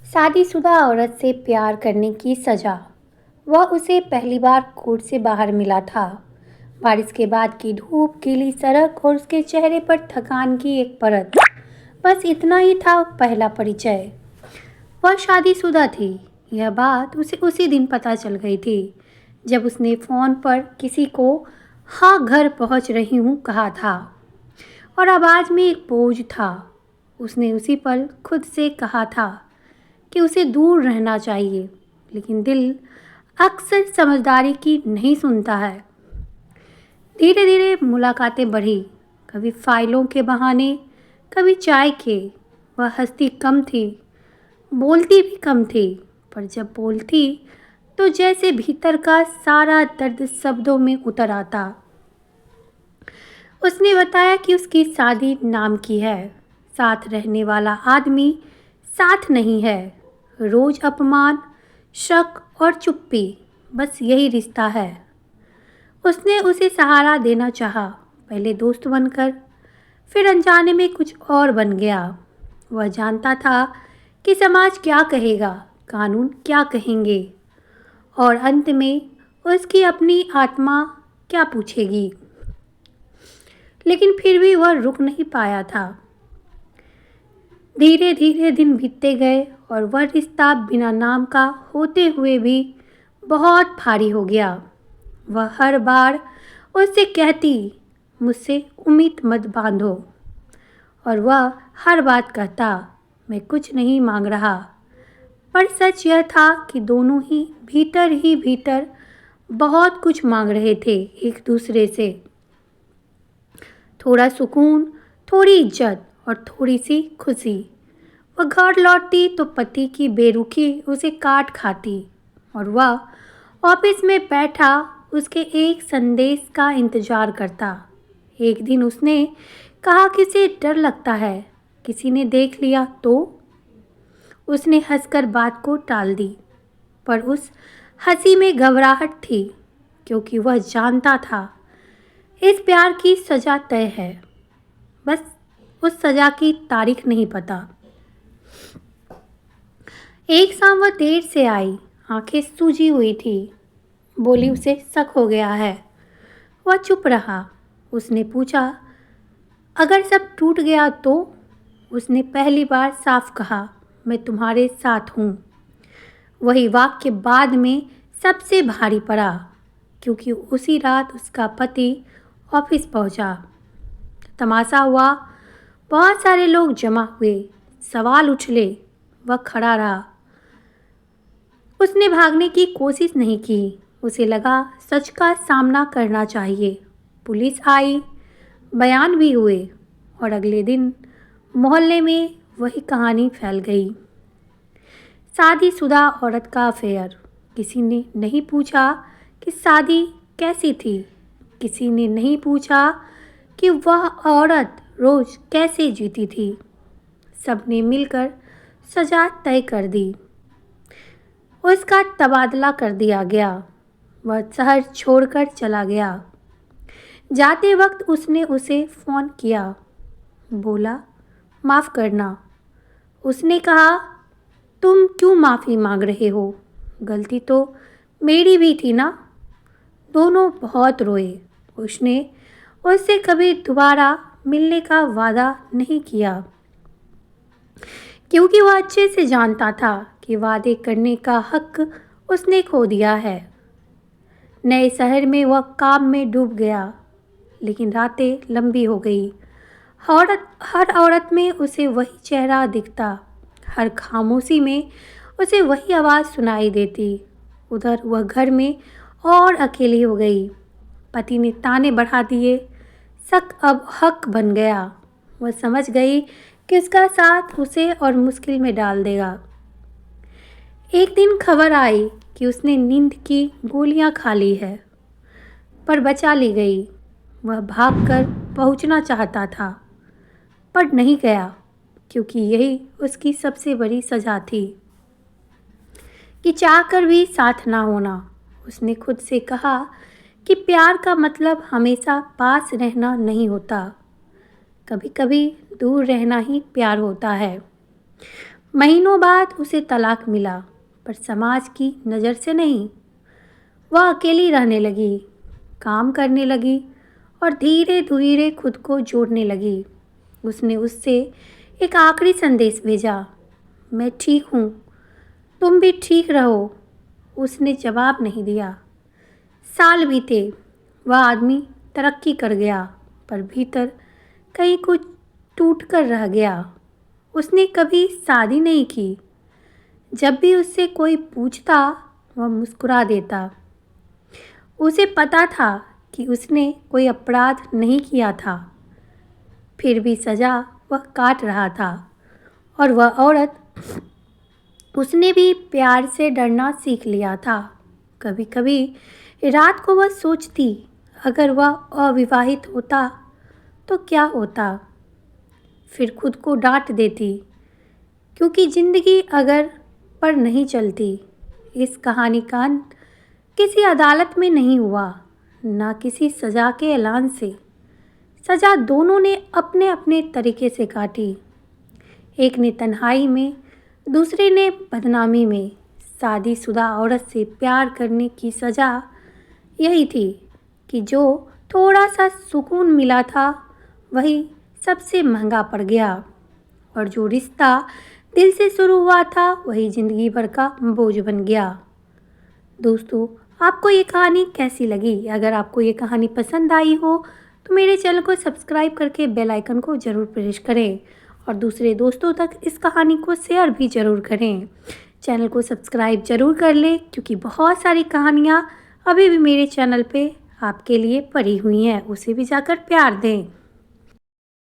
शादीशुदा औरत से प्यार करने की सज़ा। वह उसे पहली बार कोर्ट से बाहर मिला था। बारिश के बाद की धूप, गीली सड़क और उसके चेहरे पर थकान की एक परत। बस इतना ही था पहला परिचय। वह शादीशुदा थी। यह बात उसे उसी दिन पता चल गई थी जब उसने फ़ोन पर किसी को हाँ घर पहुंच रही हूँ कहा था और आवाज़ में एक बोझ था। उसने उसी पल खुद से कहा था कि उसे दूर रहना चाहिए, लेकिन दिल अक्सर समझदारी की नहीं सुनता है। धीरे धीरे मुलाकातें बढ़ी, कभी फाइलों के बहाने, कभी चाय के। वह हंसती कम थी, बोलती भी कम थी, पर जब बोलती तो जैसे भीतर का सारा दर्द शब्दों में उतर आता। उसने बताया कि उसकी शादी नाम की है, साथ रहने वाला आदमी साथ नहीं है। रोज अपमान, शक और चुप्पी, बस यही रिश्ता है। उसने उसे सहारा देना चाहा, पहले दोस्त बनकर, फिर अनजाने में कुछ और बन गया। वह जानता था कि समाज क्या कहेगा, कानून क्या कहेंगे और अंत में उसकी अपनी आत्मा क्या पूछेगी। लेकिन फिर भी वह रुक नहीं पाया था। धीरे धीरे दिन बीतते गए और वह रिश्ता बिना नाम का होते हुए भी बहुत भारी हो गया। वह हर बार उससे कहती, मुझसे उम्मीद मत बांधो, और वह हर बात कहता, मैं कुछ नहीं मांग रहा। पर सच यह था कि दोनों ही भीतर बहुत कुछ मांग रहे थे एक दूसरे से। थोड़ा सुकून, थोड़ी इज्जत और थोड़ी सी खुशी। वह घर लौटती तो पति की बेरुखी उसे काट खाती और वह ऑफिस में बैठा उसके एक संदेश का इंतजार करता। एक दिन उसने कहा कि उसे डर लगता है, किसी ने देख लिया तो। उसने हंसकर बात को टाल दी, पर उस हंसी में घबराहट थी, क्योंकि वह जानता था इस प्यार की सज़ा तय है, बस उस सज़ा की तारीख नहीं पता। एक शाम वह देर से आई, आंखें सूजी हुई थी। बोली, उसे शक हो गया है। वह चुप रहा। उसने पूछा, अगर सब टूट गया तो? उसने पहली बार साफ कहा, मैं तुम्हारे साथ हूँ। वही वाक्य बाद में सबसे भारी पड़ा, क्योंकि उसी रात उसका पति ऑफिस पहुँचा। तमाशा हुआ, बहुत सारे लोग जमा हुए, सवाल उछले। वह खड़ा रहा। उसने भागने की कोशिश नहीं की। उसे लगा सच का सामना करना चाहिए। पुलिस आई, बयान भी हुए और अगले दिन मोहल्ले में वही कहानी फैल गई। शादीशुदा औरत का अफेयर। किसी ने नहीं पूछा कि शादी कैसी थी। किसी ने नहीं पूछा कि वह औरत रोज कैसे जीती थी। सबने मिलकर सजा तय कर दी। उसका तबादला कर दिया गया। वह शहर छोड़कर चला गया। जाते वक्त उसने उसे फ़ोन किया, बोला, माफ़ करना। उसने कहा, तुम क्यों माफ़ी मांग रहे हो? गलती तो मेरी भी थी ना। दोनों बहुत रोए। उसने उससे कभी दोबारा मिलने का वादा नहीं किया, क्योंकि वह अच्छे से जानता था कि वादे करने का हक उसने खो दिया है। नए शहर में वह काम में डूब गया, लेकिन रातें लंबी हो गई। हर औरत में उसे वही चेहरा दिखता, हर खामोशी में उसे वही आवाज़ सुनाई देती। उधर वह घर में और अकेली हो गई। पति ने ताने बढ़ा दिए, शक अब हक बन गया। वह समझ गई कि उसका साथ उसे और मुश्किल में डाल देगा। एक दिन खबर आई कि उसने नींद की गोलियां खा ली है, पर बचा ली गई। वह भागकर पहुंचना चाहता था, पर नहीं गया, क्योंकि यही उसकी सबसे बड़ी सज़ा थी कि चाहकर भी साथ ना होना। उसने खुद से कहा कि प्यार का मतलब हमेशा पास रहना नहीं होता, कभी कभी दूर रहना ही प्यार होता है। महीनों बाद उसे तलाक मिला, पर समाज की नज़र से नहीं। वह अकेली रहने लगी, काम करने लगी और धीरे धीरे खुद को जोड़ने लगी। उसने उससे एक आखिरी संदेश भेजा, मैं ठीक हूँ, तुम भी ठीक रहो। उसने जवाब नहीं दिया। साल बीते, वह आदमी तरक्की कर गया, पर भीतर कहीं कुछ टूट कर रह गया। उसने कभी शादी नहीं की। जब भी उससे कोई पूछता, वह मुस्कुरा देता। उसे पता था कि उसने कोई अपराध नहीं किया था, फिर भी सज़ा वह काट रहा था। और वह औरत, उसने भी प्यार से डरना सीख लिया था। कभी कभी रात को वह सोचती, अगर वह अविवाहित होता तो क्या होता। फिर खुद को डांट देती, क्योंकि ज़िंदगी अगर पर नहीं चलती। इस कहानी का अंत किसी अदालत में नहीं हुआ, ना किसी सज़ा के ऐलान से। सज़ा दोनों ने अपने अपने तरीके से काटी। एक ने तन्हाई में, दूसरे ने बदनामी में। शादीशुदा औरत से प्यार करने की सज़ा यही थी कि जो थोड़ा सा सुकून मिला था, वही सबसे महंगा पड़ गया। और जो रिश्ता दिल से शुरू हुआ था, वही ज़िंदगी भर का बोझ बन गया। दोस्तों, आपको ये कहानी कैसी लगी? अगर आपको ये कहानी पसंद आई हो तो मेरे चैनल को सब्सक्राइब करके बेल आइकन को ज़रूर प्रेस करें और दूसरे दोस्तों तक इस कहानी को शेयर भी ज़रूर करें। चैनल को सब्सक्राइब ज़रूर कर लें, क्योंकि बहुत सारी कहानियाँ अभी भी मेरे चैनल पे आपके लिए पड़ी हुई हैं। उसे भी जाकर प्यार दें।